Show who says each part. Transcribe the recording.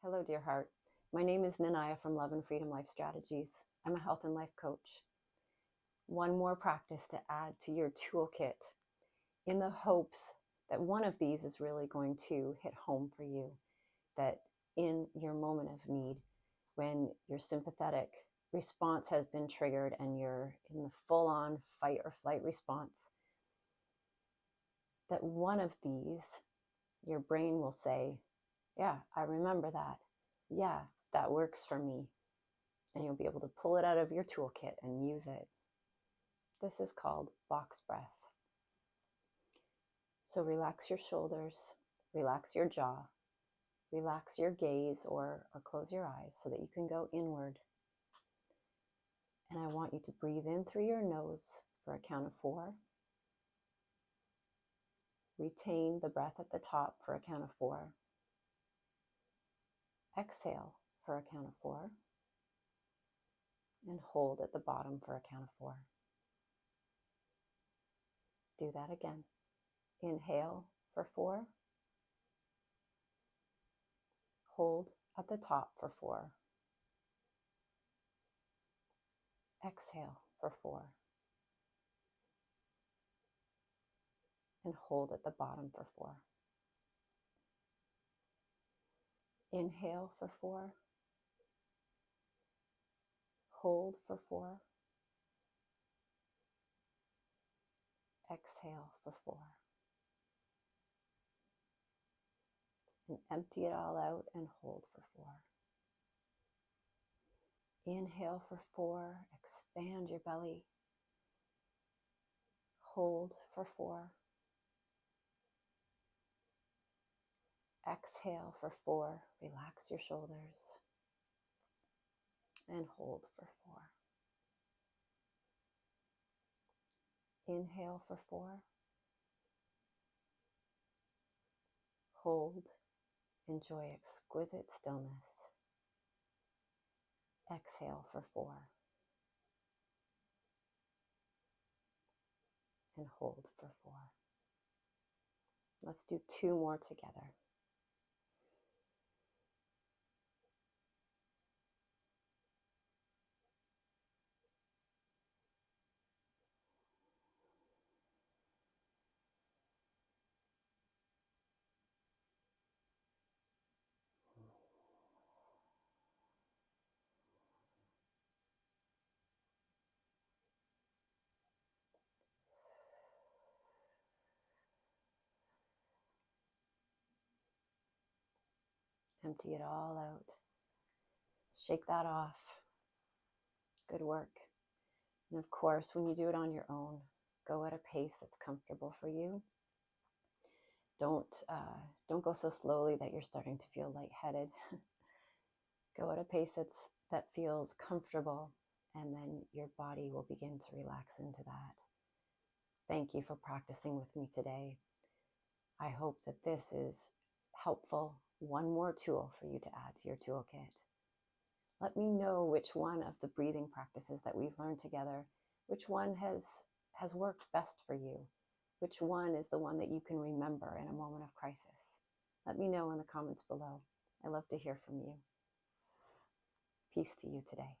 Speaker 1: Hello, dear heart. My name is Nanaya from Love and Freedom Life Strategies. I'm a health and life coach. One more practice to add to your toolkit in the hopes that one of these is really going to hit home for you. That in your moment of need, when your sympathetic response has been triggered and you're in the full-on fight or flight response, that one of these, your brain will say, yeah, I remember that. Yeah, that works for me. And you'll be able to pull it out of your toolkit and use it. This is called box breath. So relax your shoulders, relax your jaw, relax your gaze or close your eyes so that you can go inward. And I want you to breathe in through your nose for a count of 4. Retain the breath at the top for a count of 4. Exhale for a count of 4. And hold at the bottom for a count of 4. Do that again. Inhale for 4. Hold at the top for 4. Exhale for 4. And hold at the bottom for 4. Inhale for 4. Hold for 4. Exhale for 4. And empty it all out and hold for 4. Inhale for 4. Expand your belly. Hold for 4. Exhale for 4. Relax your shoulders. And hold for 4. Inhale for 4. Hold. Enjoy exquisite stillness. Exhale for 4. And hold for 4. Let's do 2 more together. Empty it all out. Shake that off. Good work. And of course, when you do it on your own, go at a pace that's comfortable for you. Don't go so slowly that you're starting to feel lightheaded. Go at a pace that feels comfortable, and then your body will begin to relax into that. Thank you for practicing with me today. I hope that this is helpful. One more tool for you to add to your toolkit. Let me know which one of the breathing practices that we've learned together, which one has worked best for you. Which one is the one that you can remember in a moment of crisis? Let me know in the comments below. I love to hear from you. Peace to you today.